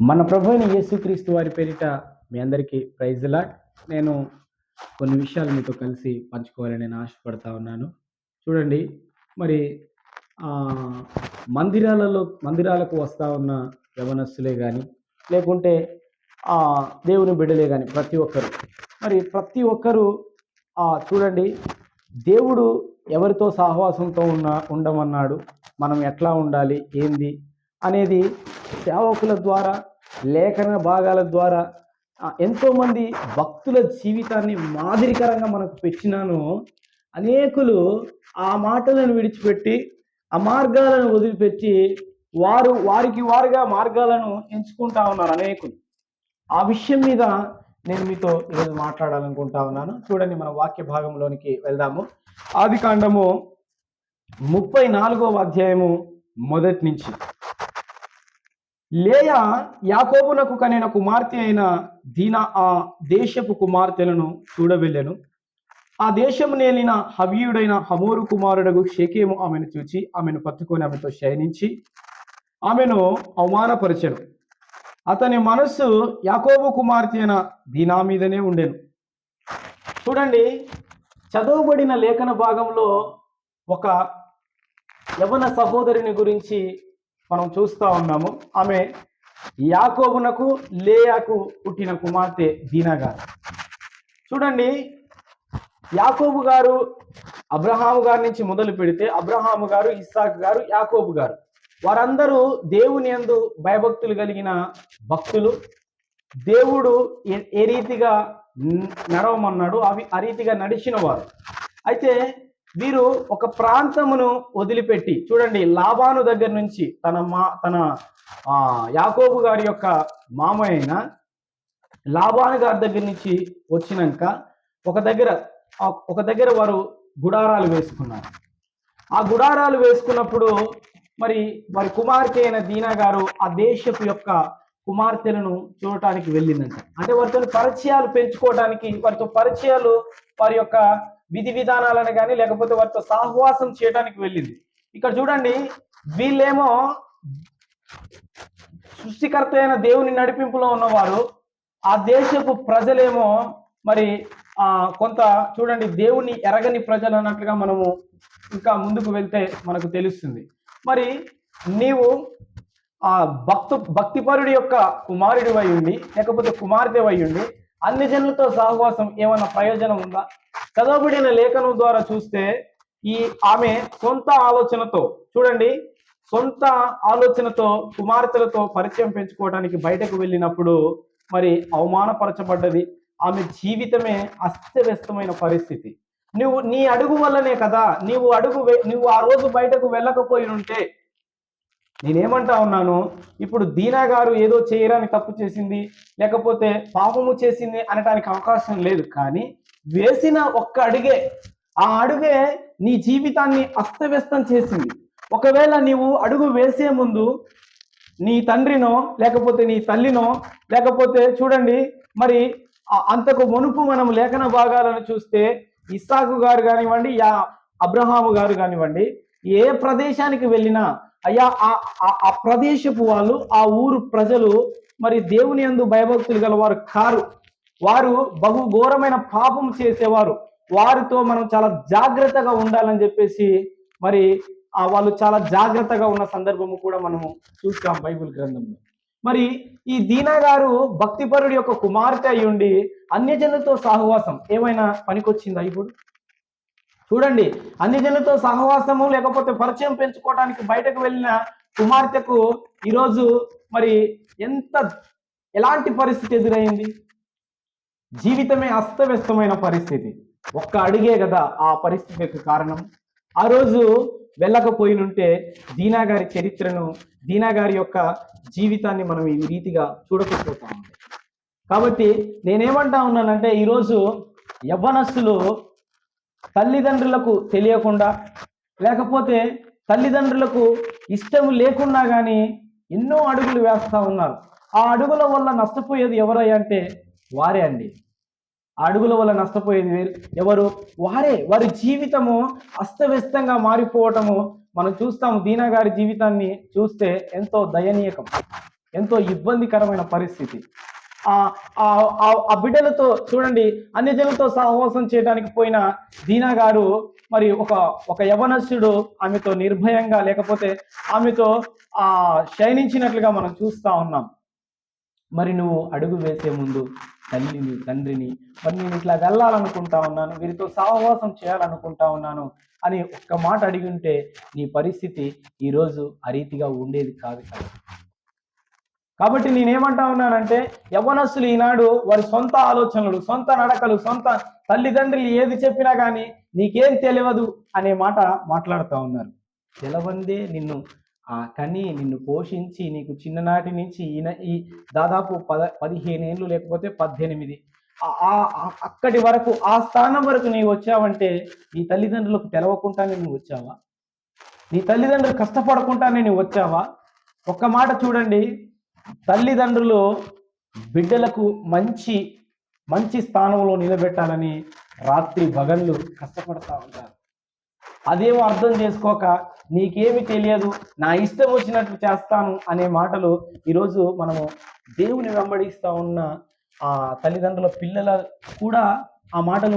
మన ప్రభు అయిన యేసుక్రీస్తు వారి పేరిట మీ అందరికీ ప్రైజ్ లార్డ్. నేను కొన్ని విషయాలు మీతో కలిసి పంచుకోవాలని నేను ఆశపడతా ఉన్నాను. చూడండి, మరి మందిరాలకు వస్తా ఉన్న యవనస్తులే కానీ, లేకుంటే దేవుని బిడ్డలే కానీ ప్రతి ఒక్కరు చూడండి, దేవుడు ఎవరితో సహవాసంతో ఉండమన్నాడు, మనం ఎట్లా ఉండాలి, ఏంది అనేది సేవకుల ద్వారా, లేఖన భాగాల ద్వారా ఎంతోమంది భక్తుల జీవితాన్ని మాదిరికరంగా మనకు పెట్టినాను. అనేకులు ఆ మాటలను విడిచిపెట్టి ఆ మార్గాలను వదిలిపెట్టి వారుగా మార్గాలను ఎంచుకుంటా ఉన్నారు అనేకులు. ఆ విషయం మీద నేను మీతో ఈరోజు మాట్లాడాలనుకుంటా ఉన్నాను. చూడండి, మన వాక్య భాగంలోనికి వెళ్దాము. ఆదికాండము 34వ అధ్యాయము మొదటి నుంచి. లేయా యాకోబునకు కనిన కుమార్తె అయిన దీనా ఆ దేశపు కుమార్తెలను చూడవెళ్ళెను. ఆ దేశము నేలిన హవీయుడైన హమోరు కుమారుడగు షేకెము ఆమెను చూచి ఆమెను పట్టుకొని ఆమెతో శయనించి ఆమెను అవమానపరిచెను. అతని మనస్సు యాకోబు కుమార్తె అయిన దీనా మీదనే ఉండెను. చూడండి, చదవబడిన లేఖన భాగంలో ఒక యవన సహోదరుని గురించి మనం చూస్తూ ఉన్నాము. ఆమె యాకోబునకు లేయాకు పుట్టిన కుమార్తె దీనా గారు. చూడండి, యాకోబు గారు అబ్రహాము గారి నుంచి మొదలు పెడితే అబ్రహాము గారు, ఇస్సాకు గారు, యాకోబు గారు, వారందరూ దేవుని యందు భయభక్తులు కలిగిన భక్తులు. దేవుడు ఏ రీతిగా నడవమన్నాడు ఆ రీతిగా నడిచిన వారు. అయితే వీరు ఒక ప్రాంతమును వదిలిపెట్టి, చూడండి, లాబాను దగ్గర నుంచి తన యాకోబు గారి యొక్క మామ అయిన లాబాను గారి దగ్గర నుంచి వచ్చినాక ఒక దగ్గర వారు గుడారాలు వేసుకున్నారు. ఆ గుడారాలు వేసుకున్నప్పుడు మరి వారి కుమార్తె అయిన దీనా గారు ఆ దేశపు యొక్క కుమార్తెలను చూడటానికి వెళ్ళిందంట. అంటే వారితో పరిచయాలు పెంచుకోవడానికి, వారి యొక్క విధి విధానాలను కానీ లేకపోతే వారితో సహవాసం చేయడానికి వెళ్ళింది. ఇక్కడ చూడండి, వీళ్ళేమో సృష్టికర్త అయిన దేవుని నడిపింపులో ఉన్నవారు, ఆ దేశపు ప్రజలేమో మరి కొంత చూడండి దేవుని ఎరగని ప్రజలు అన్నట్లుగా మనము ఇంకా ముందుకు వెళ్తే మనకు తెలుస్తుంది. మరి నీవు ఆ భక్తిపరుడి యొక్క కుమారుడి వై ఉండి లేకపోతే కుమార్తె వై ఉండి అన్ని జనులతో సహవాసం ఏమన్నా ప్రయోజనం ఉందా? చదవబడిన లేఖనం ద్వారా చూస్తే ఆమె సొంత ఆలోచనతో కుమార్తెలతో పరిచయం పెంచుకోవడానికి బయటకు వెళ్ళినప్పుడు మరి అవమానపరచబడ్డది. ఆమె జీవితమే అస్తవ్యస్తమైన పరిస్థితి. నీ అడుగు వల్లనే కదా, నువ్వు ఆ రోజు బయటకు వెళ్ళకపోయి ఉంటే, నేనేమంటా ఉన్నాను, ఇప్పుడు దీనా గారు ఏదో చేయరాని తప్పు చేసింది లేకపోతే పాపము చేసింది అనటానికి అవకాశం లేదు. కానీ వేసిన ఒక్క అడుగే, ఆ అడుగే నీ జీవితాన్ని అస్తవ్యస్తం చేసింది. ఒకవేళ నీవు అడుగు వేసే ముందు నీ తండ్రినో లేకపోతే నీ తల్లినో లేకపోతే చూడండి, మరి అంతకు మునుపు మనం లేఖన భాగాలను చూస్తే ఇస్సాకు గారు కానివ్వండి, అబ్రహాము గారు కానివ్వండి, ఏ ప్రదేశానికి వెళ్ళినా అయ్యా ఆ ప్రదేశపు వాళ్ళు, ఆ ఊరు ప్రజలు మరి దేవుని యందు భయభక్తులు గలవారు కారు. వారు బహు ఘోరమైన పాపం చేసేవారు. వారితో మనం చాలా జాగ్రత్తగా ఉండాలని చెప్పేసి మరి వాళ్ళు చాలా జాగ్రత్తగా ఉన్న సందర్భము కూడా మనము చూస్తాం బైబిల్ గ్రంథంలో. మరి ఈ దీనా గారు భక్తిపరుడి యొక్క కుమార్తె అయి ఉండి అన్యజనులతో సహవాసం ఏమైనా పనికొచ్చిందా? ఇప్పుడు చూడండి, అన్యజనులతో సహవాసము లేకపోతే పరిచయం పెంచుకోవడానికి బయటకు వెళ్ళిన కుమార్తెకు ఈరోజు మరి ఎలాంటి పరిస్థితి ఎదురైంది? జీవితమే అస్తవ్యస్తమైన పరిస్థితి. ఒక్క అడిగే కదా ఆ పరిస్థితికి కారణం. ఆ రోజు వెళ్ళకపోయినుంటే దీనా గారి చరిత్రను, దీనా గారి యొక్క జీవితాన్ని మనం ఈ రీతిగా చూడకపోతా ఉంటాం. కాబట్టి నేనేమంటా ఉన్నానంటే, ఈరోజు యవ్వనస్తులు తల్లిదండ్రులకు తెలియకుండా లేకపోతే తల్లిదండ్రులకు ఇష్టం లేకున్నా కానీ ఎన్నో అడుగులు వేస్తూ ఉన్నారు. ఆ అడుగుల వల్ల నష్టపోయేది ఎవరయ్యా అంటే వారే అండి. ఆ అడుగుల వల్ల నష్టపోయేది ఎవరు? వారి జీవితము అస్తవ్యస్తంగా మారిపోవటము మనం చూస్తాము. దీనా గారి జీవితాన్ని చూస్తే ఎంతో దయనీయకం, ఎంతో ఇబ్బందికరమైన పరిస్థితి. ఆ ఆ ఆ బిడ్డలతో చూడండి, అన్ని జనులతో సహవాసం చేయడానికి పోయిన దీనా గారు మరి ఒక యవనస్తుడు ఆమెతో నిర్భయంగా, లేకపోతే ఆమెతో శయనించినట్లుగా మనం చూస్తా ఉన్నాం. మరి నువ్వు అడుగు వేసే ముందు తల్లిని, తండ్రిని, మరి నేను ఇట్లా వెళ్ళాలనుకుంటా ఉన్నాను, వీరితో సహవాసం చేయాలనుకుంటా ఉన్నాను అని ఒక్క మాట అడిగి ఉంటే నీ పరిస్థితి ఈరోజు ఆ రీతిగా ఉండేది కాదు కదా. కాబట్టి నేనేమంటా ఉన్నానంటే, యవ్వనస్తులు ఈనాడు వారి సొంత ఆలోచనలు, సొంత నడకలు, సొంత తల్లిదండ్రులు ఏది చెప్పినా కానీ నీకేం తెలియదు అనే మాట మాట్లాడుతూ ఉన్నారు. తెలవందే నిన్ను కని నిన్ను పోషించి నీకు చిన్ననాటి నుంచి ఈ దాదాపు 15 ఏళ్ళు లేకపోతే 18 అక్కడి వరకు, ఆ స్థానం వరకు నీవు వచ్చావంటే నీ తల్లిదండ్రులకు తెలవకుండానే నువ్వు వచ్చావా? నీ తల్లిదండ్రులు కష్టపడకుండానే నువ్వు వచ్చావా? ఒక్క మాట చూడండి, తల్లిదండ్రులు బిడ్డలకు మంచి మంచి స్థానంలో నిలబెట్టాలని రాత్రి పగళ్ళు కష్టపడతా ఉంటారు. అదేమో అర్థం చేసుకోక నీకేమి తెలియదు, నా ఇష్టం వచ్చినట్లు చేస్తాను అనే మాటలు ఈరోజు మనము దేవుని వెంబడిస్తూ ఉన్న తల్లిదండ్రుల పిల్లల కూడా ఆ మాటలు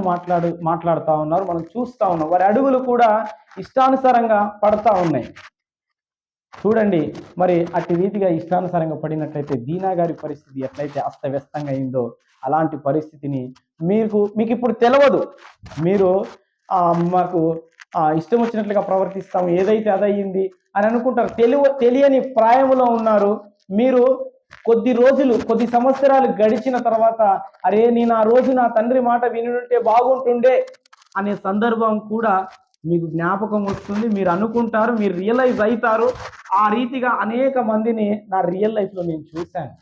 మాట్లాడుతూ ఉన్నారు. మనం చూస్తూ ఉన్నాం. వారి అడుగులు కూడా ఇష్టానుసారంగా పడతా ఉన్నాయి. చూడండి, మరి అట్టి రీతిగా ఇష్టానుసారంగా పడినట్లయితే దీనా గారి పరిస్థితి ఎట్లయితే అస్తవ్యస్తంగా అయిందో అలాంటి పరిస్థితిని మీకు ఇప్పుడు తెలియదు. మీరు మాకు ఇష్టం వచ్చినట్లుగా ప్రవర్తిస్తాము, ఏదైతే అదయ్యింది అని అనుకుంటారు. తెలియని ప్రాయములో ఉన్నారు మీరు. కొద్ది సంవత్సరాలు గడిచిన తర్వాత అరే నేను ఆ రోజు నా తండ్రి మాట వినుంటే బాగుంటుండే అనే సందర్భం కూడా మీకు జ్ఞాపకం వస్తుంది. మీరు అనుకుంటారు, మీరు రియలైజ్ అవుతారు. ఆ రీతిగా అనేక మందిని నా రియల్ లైఫ్లో నేను చూశాను.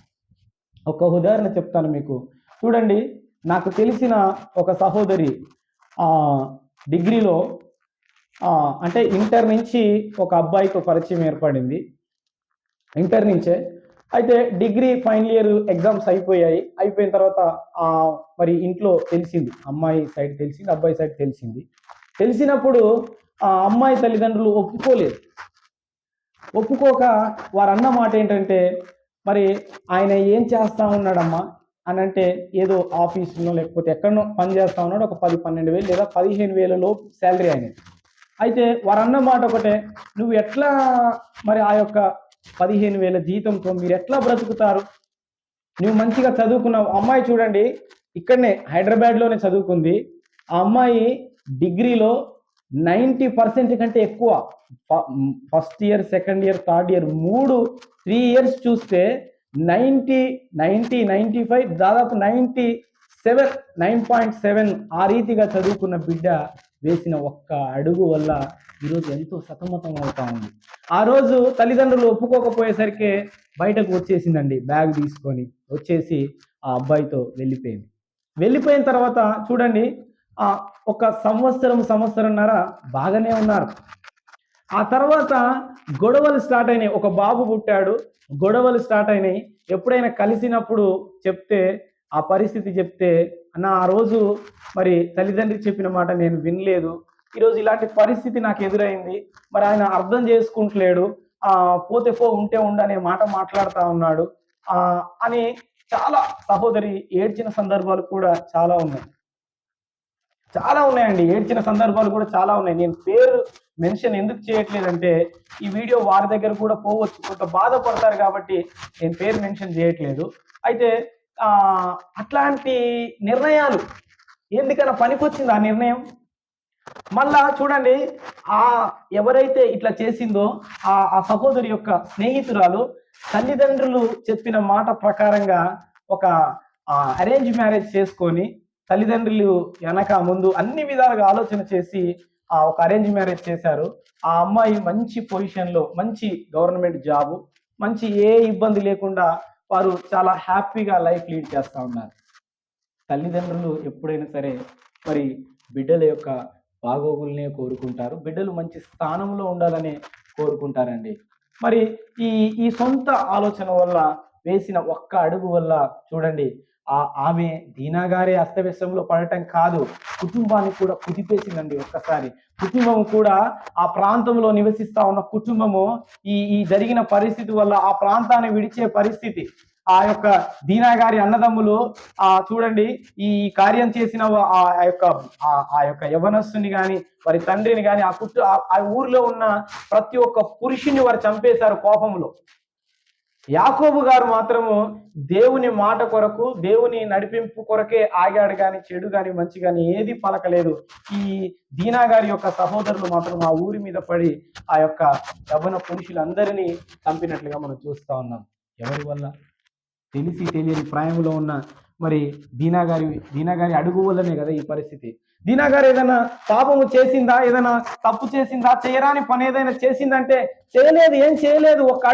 ఒక ఉదాహరణ చెప్తాను మీకు. చూడండి, నాకు తెలిసిన ఒక సహోదరి డిగ్రీలో అంటే ఇంటర్ నుంచి ఒక అబ్బాయితో పరిచయం ఏర్పడింది. ఇంటర్ నుంచే. అయితే డిగ్రీ ఫైనల్ ఇయర్ ఎగ్జామ్స్ అయిపోయిన తర్వాత మరి ఇంట్లో తెలిసింది, అమ్మాయి సైడ్ తెలిసింది, అబ్బాయి సైడ్ తెలిసింది. తెలిసినప్పుడు ఆ అమ్మాయి తల్లిదండ్రులు ఒప్పుకోక వారు అన్న మాట ఏంటంటే, మరి ఆయన ఏం చేస్తా ఉన్నాడమ్మా అని అంటే, ఏదో ఆఫీసులో లేకపోతే ఎక్కడనో పని చేస్తా ఉన్నాడు, ఒక 10-12 వేలు లేదా 15,000 లోపు శాలరీ అయినది. అయితే వారు అన్న మాట ఒకటే, నువ్వు ఎట్లా మరి ఆ యొక్క 15,000 జీతంతో మీరు ఎట్లా బ్రతుకుతారు? నువ్వు మంచిగా చదువుకున్నావు. అమ్మాయి చూడండి, ఇక్కడనే హైదరాబాద్లోనే చదువుకుంది. ఆ అమ్మాయి డిగ్రీలో 90% కంటే ఎక్కువ, first year, second year, third year 3 years చూస్తే 95 దాదాపు 9.7 ఆ రీతిగా చదువుకున్న బిడ్డ వేసిన ఒక్క అడుగు వల్ల ఈరోజు ఎంతో సతమతం అవుతా ఉంది. ఆ రోజు తల్లిదండ్రులు ఒప్పుకోకపోయేసరికి బయటకు వచ్చేసిందండి, బ్యాగ్ తీసుకొని వచ్చేసి ఆ అబ్బాయితో వెళ్ళిపోయిన తర్వాత చూడండి, ఒక సంవత్సరంన్నర బాగానే ఉన్నారు. ఆ తర్వాత గొడవలు స్టార్ట్ అయినాయి. ఒక బాబు పుట్టాడు, గొడవలు స్టార్ట్ అయినాయి. ఎప్పుడైనా కలిసినప్పుడు చెప్తే, ఆ పరిస్థితి చెప్తే, నా ఆ రోజు మరి తల్లిదండ్రికి చెప్పిన మాట నేను వినలేదు, ఈరోజు ఇలాంటి పరిస్థితి నాకు ఎదురైంది, మరి ఆయన అర్థం చేసుకుంటలేడు, పోతే ఉంటే ఉండనే మాట మాట్లాడుతూ ఉన్నాడు అని చాలా సహోదరి ఏడ్చిన సందర్భాలు కూడా చాలా ఉన్నాయండి. ఏడ్చిన సందర్భాలు కూడా చాలా ఉన్నాయి. నేను పేరు మెన్షన్ ఎందుకు చేయట్లేదంటే, ఈ వీడియో వారి దగ్గర కూడా పోవచ్చు, కొంత బాధపడతారు కాబట్టి నేను పేరు మెన్షన్ చేయట్లేదు. అయితే అట్లాంటి నిర్ణయాలు ఎందుకన్నా పనికొచ్చింది ఆ నిర్ణయం. మళ్ళా చూడండి, ఎవరైతే ఇట్లా చేసిందో ఆ సహోదరి యొక్క స్నేహితురాలు తల్లిదండ్రులు చెప్పిన మాట ప్రకారంగా ఒక అరేంజ్ మ్యారేజ్ చేసుకొని, తల్లిదండ్రులు వెనక ముందు అన్ని విధాలుగా ఆలోచన చేసి ఒక అరేంజ్ మ్యారేజ్ చేశారు. ఆ అమ్మాయి మంచి పొజిషన్లో, మంచి గవర్నమెంట్ జాబు, మంచి ఏ ఇబ్బంది లేకుండా వారు చాలా హ్యాపీగా లైఫ్ లీడ్ చేస్తూ ఉన్నారు. తల్లిదండ్రులు ఎప్పుడైనా సరే మరి బిడ్డల యొక్క బాగోగుల్నే కోరుకుంటారు, బిడ్డలు మంచి స్థానంలో ఉండాలని కోరుకుంటారండి. మరి ఈ సొంత ఆలోచన వల్ల వేసిన ఒక్క అడుగు వల్ల చూడండి, ఆమె దీనా గారే అస్తవ్యస్తంలో పడటం కాదు, కుటుంబాన్ని కూడా కుదిపేసిందండి ఒక్కసారి. కుటుంబం కూడా, ఆ ప్రాంతంలో నివసిస్తా ఉన్న కుటుంబము ఈ జరిగిన పరిస్థితి వల్ల ఆ ప్రాంతాన్ని విడిచే పరిస్థితి. ఆ యొక్క దీనా గారి అన్నదమ్ములు చూడండి, ఈ కార్యం చేసిన ఆ యొక్క యవనస్తుని కానీ, వారి తండ్రిని కానీ, ఆ ఊర్లో ఉన్న ప్రతి ఒక్క పురుషుని వారు చంపేశారు కోపంలో. యాకోబు గారు మాత్రము దేవుని మాట కొరకు, దేవుని నడిపింపు కొరకే ఆగాడు కానీ చెడు కానీ మంచి కానీ ఏది పలకలేదు. ఈ దీనా గారి యొక్క సహోదరులు మాత్రం ఆ ఊరి మీద పడి ఆ యొక్క యవ్వన పురుషులందరినీ చంపినట్లుగా మనం చూస్తా ఉన్నాం. ఎవరి వల్ల? తెలిసి తెలియని ప్రాయంలో ఉన్న మరి దీనా గారి అడుగు వల్లనే కదా ఈ పరిస్థితి. దీనా గారు ఏదైనా పాపము చేసిందా, ఏదైనా తప్పు చేసిందా, చేయరాని పని ఏదైనా చేసిందంటే చేయలేదు, ఏం చేయలేదు. ఒక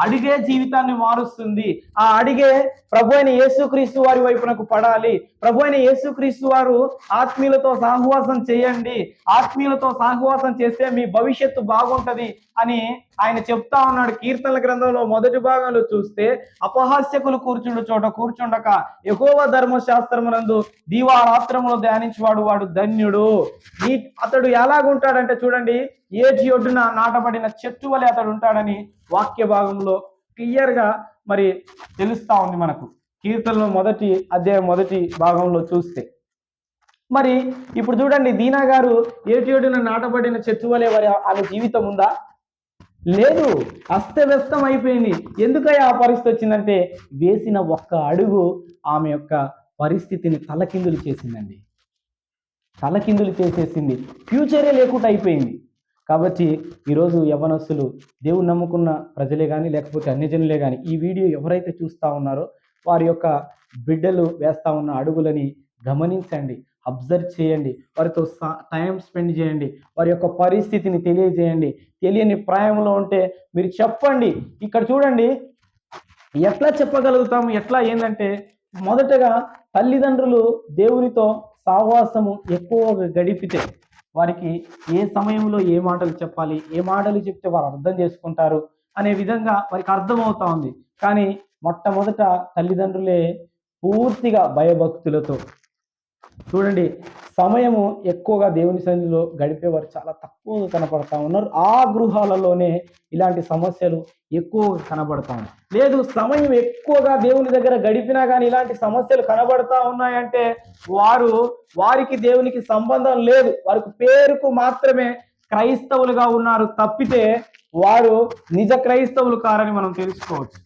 అడిగే జీవితాన్ని మారుస్తుంది. ఆ అడిగే ప్రభు అయిన యేసుక్రీస్తు వారి వైపునకు పడాలి. ప్రభు అయిన యేసుక్రీస్తు వారు ఆత్మీయులతో సహవాసం చేయండి, ఆత్మీయులతో సహవాసం చేస్తే మీ భవిష్యత్తు బాగుంటది అని ఆయన చెప్తా ఉన్నాడు. కీర్తనల గ్రంథంలో మొదటి భాగంలో చూస్తే, అపహాస్యకులు కూర్చుండు చోట కూర్చుండక యెహోవా ధర్మశాస్త్రమునందు దీవారాత్రములో ధ్యానించేవాడు వాడు ధన్యుడు. అతడు ఎలాగుంటాడంటే చూడండి, ఏటి ఒడ్డున నాటబడిన చెట్టు వలె అతడు ఉంటాడని వాక్య భాగంలో క్లియర్ గా మరి తెలుస్తా ఉంది మనకు. కీర్తనలో మొదటి అధ్యాయం మొదటి భాగంలో చూస్తే మరి ఇప్పుడు చూడండి, దీనా గారు ఏటి ఒడ్డున నాటబడిన చెట్టు వలె ఆమె జీవితం ఉందా? లేదు, అస్తవ్యస్తం అయిపోయింది. ఎందుకయ్యా ఆ పరిస్థితి వచ్చిందంటే, వేసిన ఒక్క అడుగు ఆమె యొక్క పరిస్థితిని తలకిందులు చేసిందండి, తలకిందులు చేసేసింది. ఫ్యూచరే లేకుండా అయిపోయింది. కాబట్టి ఈరోజు యవ్వనస్తులు, దేవుని నమ్ముకున్న ప్రజలే కానీ లేకపోతే అన్యజనులే కానీ ఈ వీడియో ఎవరైతే చూస్తూ ఉన్నారో వారి యొక్క బిడ్డలు వేస్తూ ఉన్న అడుగులని గమనించండి, అబ్జర్వ్ చేయండి, వారితో టైం స్పెండ్ చేయండి, వారి యొక్క పరిస్థితిని తెలియజేయండి. తెలియని ప్రాయంలో ఉంటే మీరు చెప్పండి. ఇక్కడ చూడండి ఎట్లా చెప్పగలుగుతాము, ఎట్లా ఏంటంటే, మొదటగా తల్లిదండ్రులు దేవునితో సహవాసము ఎక్కువగా గడిపితే వారికి ఏ సమయంలో ఏ మాటలు చెప్పాలి, ఏ మాటలు చెప్తే వారు అర్థం చేసుకుంటారు అనే విధంగా వారికి అర్థమవుతా ఉంది. కానీ మొట్టమొదట తల్లిదండ్రులే పూర్తిగా భయభక్తులతో చూడండి సమయము ఎక్కువగా దేవుని సన్నిధిలో గడిపేవారు చాలా తక్కువగా కనపడతా ఉన్నారు. ఆ గృహాలలోనే ఇలాంటి సమస్యలు ఎక్కువగా కనబడతా ఉన్నాయి. లేదు, సమయం ఎక్కువగా దేవుని దగ్గర గడిపినా కానీ ఇలాంటి సమస్యలు కనబడతా ఉన్నాయంటే వారికి దేవునికి సంబంధం లేదు, వారికి పేరుకు మాత్రమే క్రైస్తవులుగా ఉన్నారు తప్పితే వారు నిజ క్రైస్తవులు కారని మనం తెలుసుకోవచ్చు.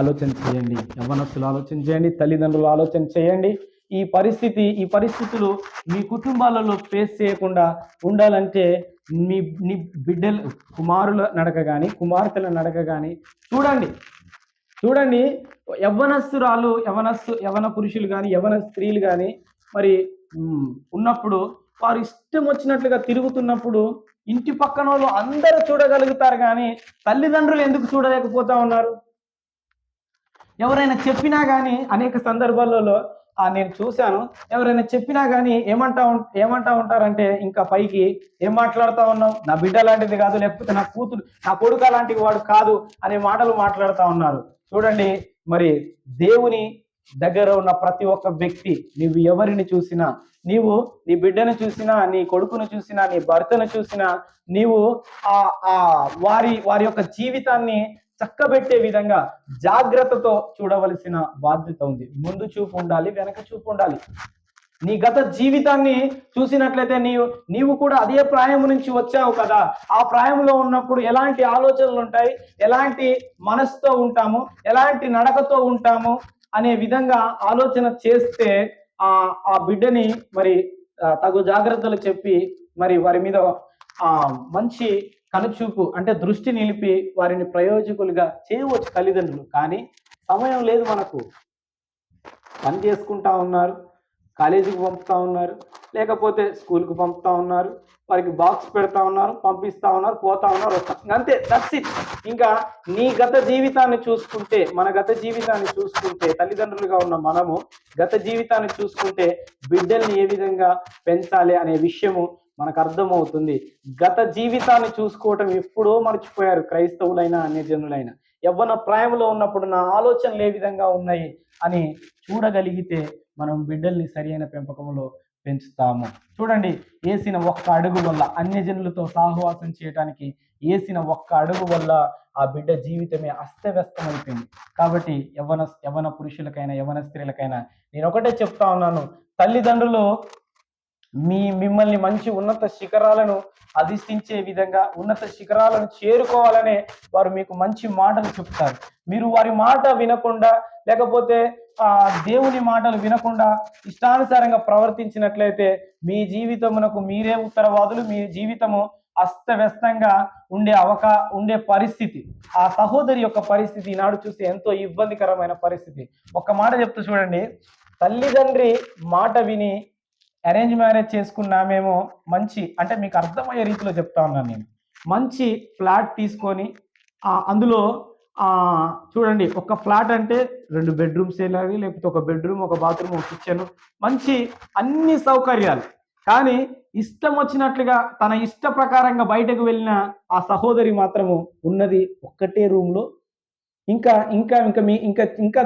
ఆలోచన చేయండి, యవ్వనస్తులు ఆలోచన చేయండి, తల్లిదండ్రులు ఆలోచన చేయండి. ఈ పరిస్థితులు మీ కుటుంబాలలో ఫేస్ చేయకుండా ఉండాలంటే నీ బిడ్డలు, కుమారుల నడక కానీ కుమార్తెల నడక కానీ చూడండి. యవ్వన పురుషులు కానీ యవ్వన స్త్రీలు కానీ మరి ఉన్నప్పుడు వారు ఇష్టం వచ్చినట్లుగా తిరుగుతున్నప్పుడు ఇంటి పక్కన వాళ్ళు అందరూ చూడగలుగుతారు, కానీ తల్లిదండ్రులు ఎందుకు చూడలేకపోతా ఉన్నారు? ఎవరైనా చెప్పినా కానీ అనేక సందర్భాలలో నేను చూశాను, ఎవరైనా చెప్పినా కానీ ఏమంటా ఉంటారంటే, ఇంకా పైకి ఏం మాట్లాడుతూ ఉన్నావు, నా బిడ్డ లాంటిది కాదు, లేకపోతే నా కొడుకు లాంటి వాడు కాదు అనే మాటలు మాట్లాడుతూ ఉన్నారు. చూడండి, మరి దేవుని దగ్గర ఉన్న ప్రతి ఒక్క వ్యక్తి, నీవు ఎవరిని చూసినా, నీవు నీ బిడ్డను చూసినా, నీ కొడుకును చూసినా, నీ భర్తను చూసినా, నీవు వారి యొక్క జీవితాన్ని చక్కబెట్టే విధంగా జాగ్రత్తతో చూడవలసిన బాధ్యత ఉంది. ముందు చూపు ఉండాలి, వెనక చూపు ఉండాలి. నీ గత జీవితాన్ని చూసినట్లయితే నీవు కూడా అదే ప్రాయం నుంచి వచ్చావు కదా. ఆ ప్రాయంలో ఉన్నప్పుడు ఎలాంటి ఆలోచనలు ఉంటాయి, ఎలాంటి మనసుతో ఉంటాము, ఎలాంటి నడకతో ఉంటాము అనే విధంగా ఆలోచన చేస్తే ఆ బిడ్డని మరి తగు జాగ్రత్తలు చెప్పి మరి వారి మీద మంచి కనుచూపు అంటే దృష్టి నిలిపి వారిని ప్రయోజకులుగా చేయవచ్చు తల్లిదండ్రులు. కానీ సమయం లేదు, మనకు పని చేసుకుంటా ఉన్నారు, కాలేజీకి పంపుతా ఉన్నారు, లేకపోతే స్కూల్కి పంపుతా ఉన్నారు, వారికి బాక్స్ పెడతా ఉన్నారు, పంపిస్తా ఉన్నారు, పోతా ఉన్నారు, అంతే, దట్స్ ఇట్. ఇంకా నీ గత జీవితాన్ని చూసుకుంటే, మన గత జీవితాన్ని చూసుకుంటే, తల్లిదండ్రులుగా ఉన్న మనము గత జీవితాన్ని చూసుకుంటే బిడ్డల్ని ఏ విధంగా పెంచాలి అనే విషయము మనకు అర్థమవుతుంది. గత జీవితాన్ని చూసుకోవటం ఎప్పుడో మర్చిపోయారు క్రైస్తవులైనా అన్యజనులైనా. యవ్వన ప్రాయంలో ఉన్నప్పుడు నా ఆలోచనలు ఏ విధంగా ఉన్నాయి అని చూడగలిగితే మనం బిడ్డల్ని సరైన పెంపకంలో పెంచుతాము. చూడండి, వేసిన ఒక్క అడుగు వల్ల అన్యజనులతో సహవాసం చేయడానికి వేసిన ఒక్క అడుగు వల్ల ఆ బిడ్డ జీవితమే అస్తవ్యస్తమైపోయింది. కాబట్టి యవ్వన పురుషులకైనా యవ్వన స్త్రీలకైనా నేను ఒకటే చెప్తా ఉన్నాను, తల్లిదండ్రులు మిమ్మల్ని మంచి ఉన్నత శిఖరాలను అధిష్ఠించే విధంగా ఉన్నత శిఖరాలను చేరుకోవాలనే వారు మీకు మంచి మాటలు చెప్తారు. మీరు వారి మాట వినకుండా, లేకపోతే దేవుని మాటలు వినకుండా ఇష్టానుసారంగా ప్రవర్తించినట్లయితే మీ జీవితమునకు మీరే ఉత్తరవాదులు. మీ జీవితము అస్తవ్యస్తంగా ఉండే పరిస్థితి, ఆ సహోదరి యొక్క పరిస్థితి ఈనాడు చూస్తే ఎంతో ఇబ్బందికరమైన పరిస్థితి. ఒక్క మాట చెప్తూ చూడండి, తల్లిదండ్రి మాట విని అరేంజ్ మ్యారేజ్ చేసుకున్నామేమో, మంచి అంటే మీకు అర్థమయ్యే రీతిలో చెప్తా ఉన్నాను నేను, మంచి ఫ్లాట్ తీసుకొని అందులో చూడండి, ఒక ఫ్లాట్ అంటే 2 బెడ్రూమ్స్ వెళ్ళాలి, లేకపోతే ఒక బెడ్రూమ్, ఒక బాత్రూమ్, ఒక కిచెన్, మంచి అన్ని సౌకర్యాలు. కానీ ఇష్టం వచ్చినట్లుగా తన ఇష్ట ప్రకారంగా బయటకు వెళ్ళిన ఆ సహోదరి మాత్రము ఉన్నది ఒక్కటే రూమ్లో. ఇంకా ఇంకా ఇంకా మీ ఇంకా ఇంకా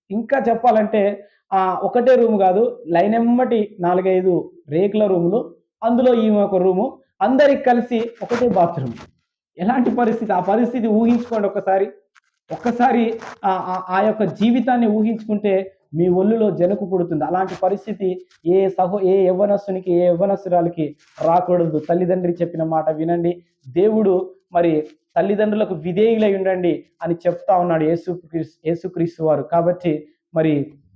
ఇంకా చెప్పాలంటే ఒకటే రూమ్ కాదు, లైన్ ఎమ్మటి 4-5 రేకుల రూములు, అందులో ఈమె ఒక రూము, అందరికి కలిసి ఒకటే బాత్రూమ్. ఎలాంటి పరిస్థితి? ఆ పరిస్థితి ఊహించుకోండి ఒక్కసారి ఆ యొక్క జీవితాన్ని ఊహించుకుంటే మీ ఒళ్ళులో జనకు పుడుతుంది. అలాంటి పరిస్థితి ఏ యవ్వనస్తునికి, ఏ యవ్వనస్తురాలకి రాకూడదు. తల్లిదండ్రి చెప్పిన మాట వినండి. దేవుడు మరి తల్లిదండ్రులకు విధేయులై ఉండండి అని చెప్తా ఉన్నాడు యేసుక్రీస్తు వారు. కాబట్టి మరి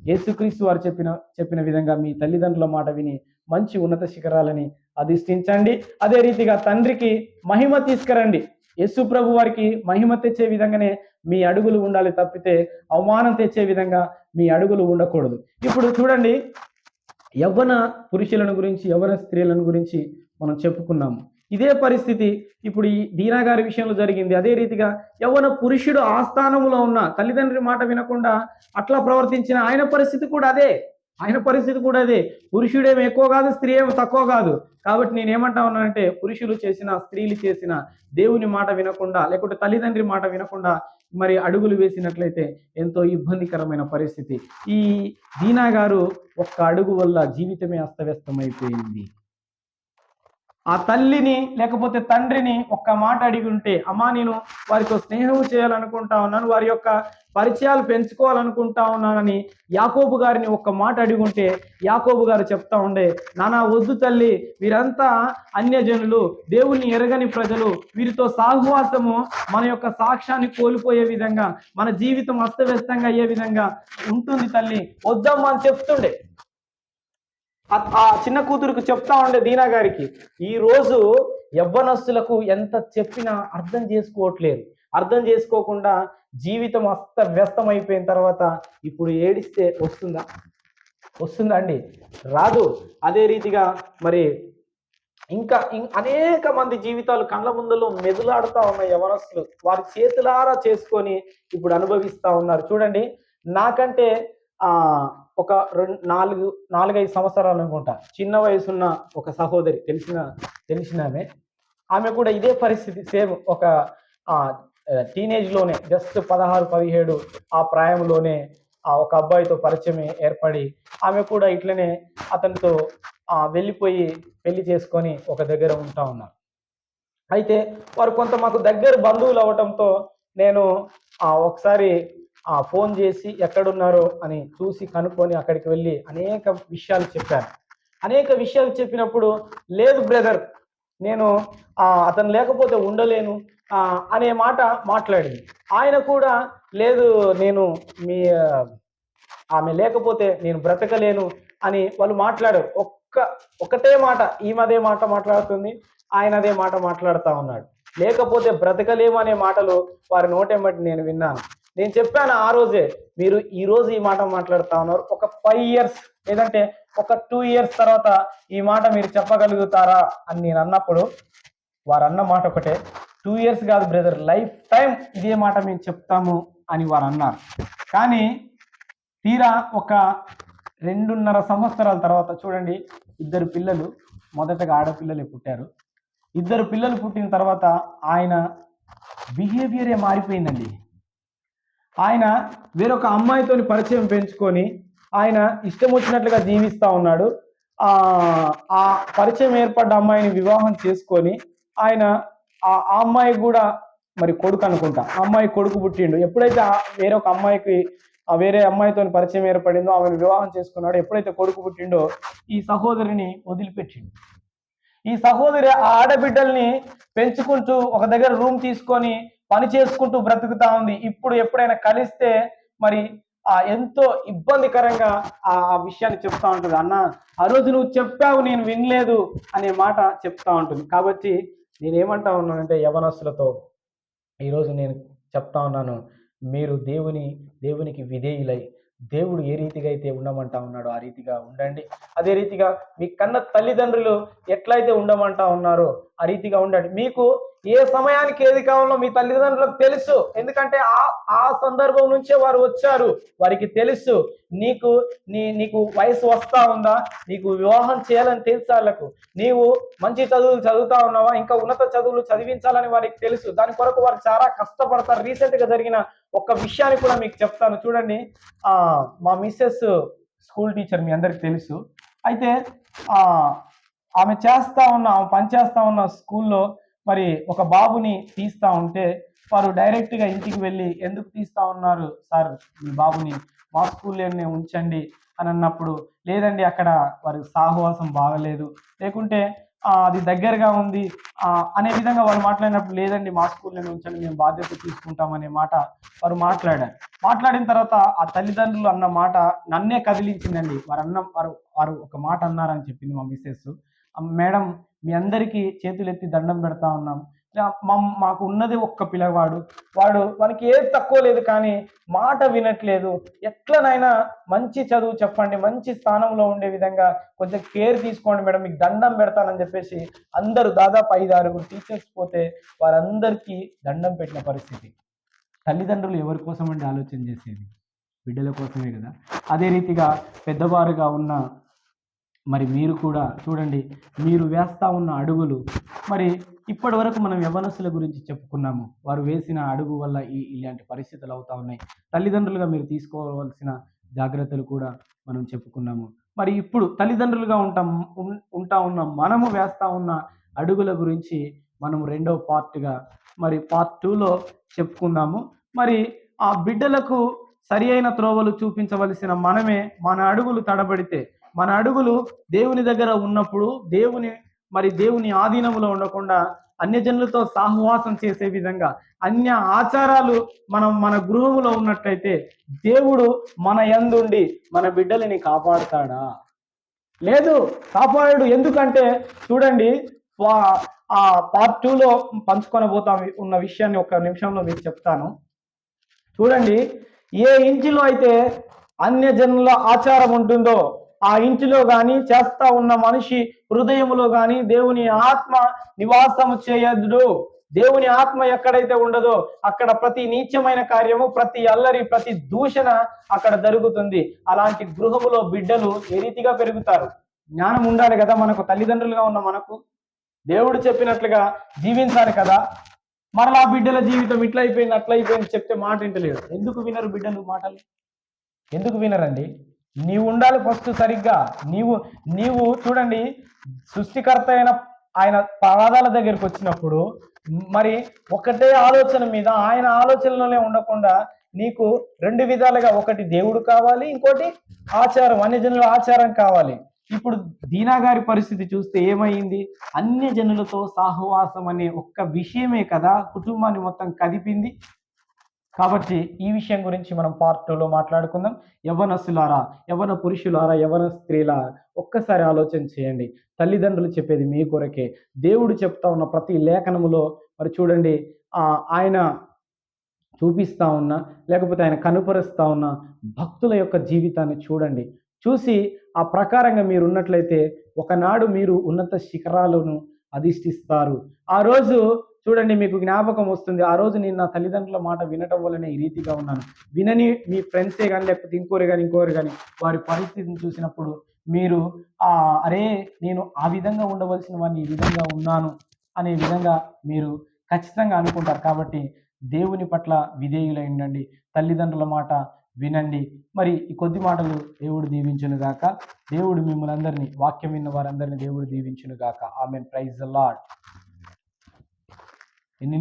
యేసుక్రీస్తు వారు చెప్పిన విధంగా మీ తల్లిదండ్రుల మాట విని మంచి ఉన్నత శిఖరాలని అధిష్ఠించండి. అదే రీతిగా తండ్రికి మహిమ తీసుకురండి. యేసు ప్రభు వారికి మహిమ తెచ్చే విధంగానే మీ అడుగులు ఉండాలి తప్పితే అవమానం తెచ్చే విధంగా మీ అడుగులు ఉండకూడదు. ఇప్పుడు చూడండి, యవ్వన పురుషులను గురించి, యవ్వన స్త్రీలను గురించి మనం చెప్పుకున్నాము. ఇదే పరిస్థితి ఇప్పుడు ఈ దీనా గారి విషయంలో జరిగింది. అదే రీతిగా యవ్వన పురుషుడు ఆ స్థానంలో ఉన్న తల్లిదండ్రి మాట వినకుండా అట్లా ప్రవర్తించిన ఆయన పరిస్థితి కూడా అదే. పురుషుడేమి ఎక్కువ కాదు, స్త్రీ ఏమి తక్కువ కాదు. కాబట్టి నేనేమంటా ఉన్నానంటే, పురుషులు చేసిన, స్త్రీలు చేసిన దేవుని మాట వినకుండా, లేకుంటే తల్లిదండ్రి మాట వినకుండా మరి అడుగులు వేసినట్లయితే ఎంతో ఇబ్బందికరమైన పరిస్థితి. ఈ దీనా గారు ఒక్క అడుగు వల్ల జీవితమే అస్తవ్యస్తమైపోయింది. ఆ తల్లిని లేకపోతే తండ్రిని ఒక్క మాట అడిగి ఉంటే, అమ్మా నేను వారితో స్నేహం చేయాలనుకుంటా ఉన్నాను, వారి యొక్క పరిచయాలు పెంచుకోవాలనుకుంటా ఉన్నానని యాకోబు గారిని ఒక్క మాట అడిగి ఉంటే, యాకోబు గారు చెప్తా ఉండే, నానా వద్దు తల్లి, వీరంతా అన్యజనులు, దేవుణ్ణి ఎరగని ప్రజలు, వీరితో సహవాసము మన యొక్క సాక్ష్యాన్ని కోల్పోయే విధంగా, మన జీవితం అస్తవ్యస్తంగా అయ్యే విధంగా ఉంటుంది తల్లి, వద్దమ్మా అని చెప్తుండే. ఆ చిన్న కూతురుకు చెప్తా ఉండే దీనా గారికి. ఈ రోజు యవ్వనస్తులకు ఎంత చెప్పినా అర్థం చేసుకోవట్లేదు. అర్థం చేసుకోకుండా జీవితం అస్తవ్యస్తమైపోయిన తర్వాత ఇప్పుడు ఏడిస్తే వస్తుందా అండి? రాదు. అదే రీతిగా మరి ఇంకా అనేక మంది జీవితాలు కళ్ళ ముందులో మెదులాడుతూ ఉన్నాయి. యవ్వనస్తులు వారి చేతులారా చేసుకొని ఇప్పుడు అనుభవిస్తూ ఉన్నారు. చూడండి, నాకంటే ఒక 4-5 సంవత్సరాలు అనుకుంటా చిన్న వయసున్న ఒక సహోదరి, తెలిసినామే, ఆమె కూడా ఇదే పరిస్థితి సేమ్. ఒక టీనేజ్లోనే జస్ట్ 16-17 ఆ ప్రాయంలోనే ఒక అబ్బాయితో పరిచయం ఏర్పడి ఆమె కూడా ఇట్లనే అతనితో వెళ్ళిపోయి పెళ్లి చేసుకొని ఒక దగ్గర ఉంటా ఉన్నారు. అయితే వారు కొంత మాకు దగ్గర బంధువులు అవటంతో నేను ఒకసారి ఫోన్ చేసి ఎక్కడున్నారో అని చూసి కనుక్కొని అక్కడికి వెళ్ళి అనేక విషయాలు చెప్పినప్పుడు, లేదు బ్రదర్, నేను అతను లేకపోతే ఉండలేను అనే మాట మాట్లాడింది. ఆయన కూడా లేదు, నేను ఆమె లేకపోతే నేను బ్రతకలేను అని వాళ్ళు మాట్లాడారు. ఒకటే మాట, ఈమె అదే మాట మాట్లాడుతుంది, ఆయన అదే మాట మాట్లాడుతూ ఉన్నాడు. లేకపోతే బ్రతకలేము అనే మాటలు వారి నోటెమ్మటి నేను విన్నాను. నేను చెప్పాను ఆ రోజే, మీరు ఈ రోజు ఈ మాట మాట్లాడుతూ ఉన్నారు, ఒక 5 years లేదంటే ఒక 2 years తర్వాత ఈ మాట మీరు చెప్పగలుగుతారా అని నేను అన్నప్పుడు వారు అన్న మాట ఒకటే, 2 years కాదు బ్రదర్, లైఫ్ టైం ఇదే మాట మేము చెప్తాము అని వారు అన్నారు. కానీ తీరా ఒక 2.5 సంవత్సరాల తర్వాత చూడండి, 2 పిల్లలు, మొదటగా ఆడపిల్లలే పుట్టారు. 2 పిల్లలు పుట్టిన తర్వాత ఆయన బిహేవియరే మారిపోయిందండి. ఆయన వేరొక అమ్మాయితోని పరిచయం పెంచుకొని ఆయన ఇష్టం వచ్చినట్లుగా జీవిస్తూ ఉన్నాడు. ఆ ఆ పరిచయం ఏర్పడ్డ అమ్మాయిని వివాహం చేసుకొని ఆయన ఆ అమ్మాయి కూడా మరి కొడుకు అనుకుంటా, ఆ అమ్మాయి కొడుకు పుట్టిండు. ఎప్పుడైతే వేరొక అమ్మాయికి వేరే అమ్మాయితో పరిచయం ఏర్పడిందో ఆమెను వివాహం చేసుకున్నాడు. ఎప్పుడైతే కొడుకు పుట్టిండో ఈ సహోదరిని వదిలిపెట్టిండు. ఈ సహోదరి ఆ ఆడబిడ్డల్ని పెంచుకుంటూ ఒక దగ్గర రూమ్ తీసుకొని పని చేసుకుంటూ బ్రతుకుతా ఉంది. ఇప్పుడు ఎప్పుడైనా కలిస్తే మరి ఎంతో ఇబ్బందికరంగా ఆ విషయాన్ని చెప్తా ఉంటుంది. అన్న, ఆ రోజు నువ్వు చెప్పావు నేను వినలేదు అనే మాట చెప్తా ఉంటుంది. కాబట్టి నేనేమంటా ఉన్నానంటే యవనస్తులతో ఈరోజు నేను చెప్తా ఉన్నాను, మీరు దేవునికి విధేయులై దేవుడు ఏ రీతిగా అయితే ఉండమంటా ఉన్నాడో ఆ రీతిగా ఉండండి. అదే రీతిగా మీ కన్న తల్లిదండ్రులు ఎట్లయితే ఉండమంటా ఉన్నారో ఆ రీతిగా ఉండండి. మీకు ఏ సమయానికి ఏది కావాలో మీ తల్లిదండ్రులకు తెలుసు. ఎందుకంటే ఆ సందర్భం నుంచే వారు వచ్చారు. వారికి తెలుసు నీకు వయసు వస్తా ఉందా, నీకు వివాహం చేయాలని తెలుసు వాళ్ళకు. నీవు మంచి చదువులు చదువుతా ఉన్నావా, ఇంకా ఉన్నత చదువులు చదివించాలని వారికి తెలుసు. దాని కొరకు వారు చాలా కష్టపడతారు. రీసెంట్ గా జరిగిన ఒక విషయాన్ని కూడా మీకు చెప్తాను చూడండి. మా మిస్సెస్ స్కూల్ టీచర్, మీ అందరికి తెలుసు. అయితే ఆమె పని చేస్తా ఉన్న స్కూల్లో మరి ఒక బాబుని తీస్తా ఉంటే వారు డైరెక్ట్ గా ఇంటికి వెళ్ళి, ఎందుకు తీస్తా ఉన్నారు సార్ మీ బాబుని, మా స్కూల్లోనే ఉంచండి అని అన్నప్పుడు, లేదండి అక్కడ వారి సాహవాసం బాగలేదు, లేకుంటే అది దగ్గరగా ఉంది అనే విధంగా వారు మాట్లాడినప్పుడు, లేదండి మా స్కూల్లోనే ఉంచండి, మేము బాధ్యత తీసుకుంటామనే మాట వారు మాట్లాడిన తర్వాత ఆ తల్లిదండ్రులు అన్న మాట నన్నే కదిలించిందండి. వారు ఒక మాట అన్నారని చెప్పింది మా మిస్సెస్. మేడం, మీ అందరికీ చేతులెత్తి దండం పెడతా ఉన్నాం. మాకు ఉన్నది ఒక్క పిల్లవాడు, వానికి ఏది తక్కువ లేదు, కానీ మాట వినట్లేదు. ఎట్లనైనా మంచి చదువు చెప్పండి, మంచి స్థానంలో ఉండే విధంగా కొంచెం కేర్ తీసుకోండి మేడం, మీకు దండం పెడతానని చెప్పేసి అందరూ దాదాపు 5-6 టీచర్స్ పోతే వారందరికీ దండం పెట్టిన పరిస్థితి. తల్లిదండ్రులు ఎవరి కోసం అండి ఆలోచన చేసేది? బిడ్డల కోసమే కదా. అదే రీతిగా పెద్దవారుగా ఉన్న మరి మీరు కూడా చూడండి, మీరు వేస్తా ఉన్న అడుగులు, మరి ఇప్పటి వరకు మనం యవ్వనస్తుల గురించి చెప్పుకున్నాము. వారు వేసిన అడుగు వల్ల ఇలాంటి పరిస్థితులు అవుతా ఉన్నాయి. తల్లిదండ్రులుగా మీరు తీసుకోవాల్సిన జాగ్రత్తలు కూడా మనం చెప్పుకున్నాము. మరి ఇప్పుడు తల్లిదండ్రులుగా ఉంటా ఉన్న మనము వేస్తా ఉన్న అడుగుల గురించి మనం రెండవ పార్ట్గా మరి పార్ట్ 2లో చెప్పుకుందాము. మరి ఆ బిడ్డలకు సరి అయిన త్రోవలు చూపించవలసిన మనమే మన అడుగులు తడబడితే, మన అడుగులు దేవుని దగ్గర ఉన్నప్పుడు దేవుని ఆధీనములో ఉండకుండా అన్యజనులతో సహవాసం చేసే విధంగా అన్య ఆచారాలు మన గృహములో ఉన్నట్లయితే దేవుడు మన యందుండి మన బిడ్డలని కాపాడుతాడా? లేదు, కాపాడు. ఎందుకంటే చూడండి, ఆ పార్ట్ 2లో పంచుకొనబోతా ఉన్న విషయాన్ని ఒక నిమిషంలో మీకు చెప్తాను. చూడండి, ఏ ఇంటిలో అయితే అన్యజనుల ఆచారం ఉంటుందో ఆ ఇంటిలో గాని చేస్తా ఉన్న మనిషి హృదయములో గాని దేవుని ఆత్మ నివాసము చేయదు. దేవుని ఆత్మ ఎక్కడైతే ఉండదో అక్కడ ప్రతి నీచమైన కార్యము, ప్రతి అల్లరి, ప్రతి దూషణ అక్కడ జరుగుతుంది. అలాంటి గృహములో బిడ్డలు ఏ రీతిగా పెరుగుతారు? జ్ఞానం ఉండాలి కదా మనకు. తల్లిదండ్రులుగా ఉన్న మనకు దేవుడు చెప్పినట్లుగా జీవించాలి కదా. మరలా బిడ్డల జీవితం ఇట్లా అయిపోయింది, అట్లా అయిపోయింది చెప్తే మాట వింటలేడు. ఎందుకు వినరు బిడ్డలు మాటలు? ఎందుకు వినరండి? నీవు ఉండాలి ఫస్ట్ సరిగ్గా. నీవు చూడండి, సృష్టికర్త అయిన ఆయన పాదాల దగ్గరికి వచ్చినప్పుడు మరి ఒకటే ఆలోచన మీద, ఆయన ఆలోచనలోనే ఉండకుండా నీకు 2 విధాలుగా, ఒకటి దేవుడు కావాలి, ఇంకోటి ఆచారం, అన్యజనుల ఆచారం కావాలి. ఇప్పుడు దీనా గారి పరిస్థితి చూస్తే ఏమైంది? అన్యజనులతో సహవాసం అనే ఒక్క విషయమే కదా కుటుంబాన్ని మొత్తం కదిపింది. కాబట్టి ఈ విషయం గురించి మనం పార్ట్ 2లో మాట్లాడుకుందాం. యవ్వనస్తులారా, యవ్వన పురుషులారా, యవ్వన స్త్రీలారా, ఒక్కసారి ఆలోచన చేయండి. తల్లిదండ్రులు చెప్పేది మీ కొరకే. దేవుడు చెప్తా ఉన్న ప్రతి లేఖనములో మరి చూడండి, ఆయన చూపిస్తా ఉన్నా, లేకపోతే ఆయన కనుపరుస్తా ఉన్న భక్తుల యొక్క జీవితాన్ని చూడండి. చూసి ఆ ప్రకారంగా మీరు ఉన్నట్లయితే ఒకనాడు మీరు ఉన్నత శిఖరాలను అధిష్ఠిస్తారు. ఆ రోజు చూడండి, మీకు జ్ఞాపకం వస్తుంది, ఆ రోజు నేను నా తల్లిదండ్రుల మాట వినటం వల్లనే ఈ రీతిగా ఉన్నాను. వినని మీ ఫ్రెండ్సే కానీ, లేకపోతే ఇంకోరు కానీ వారి పరిస్థితిని చూసినప్పుడు మీరు అరే నేను ఆ విధంగా ఉండవలసిన వాడిని ఈ విధంగా ఉన్నాను అనే విధంగా మీరు ఖచ్చితంగా అనుకుంటారు. కాబట్టి దేవుని పట్ల విధేయులై ఉండండి, తల్లిదండ్రుల మాట వినండి. మరి ఈ కొద్ది మాటలు దేవుడు దీవించును గాక. దేవుడు మిమ్మల్ని అందరినీ, వాక్యం విన్న వారందరినీ దేవుడు దీవించును గాక. ఆమెన్. Praise the lord.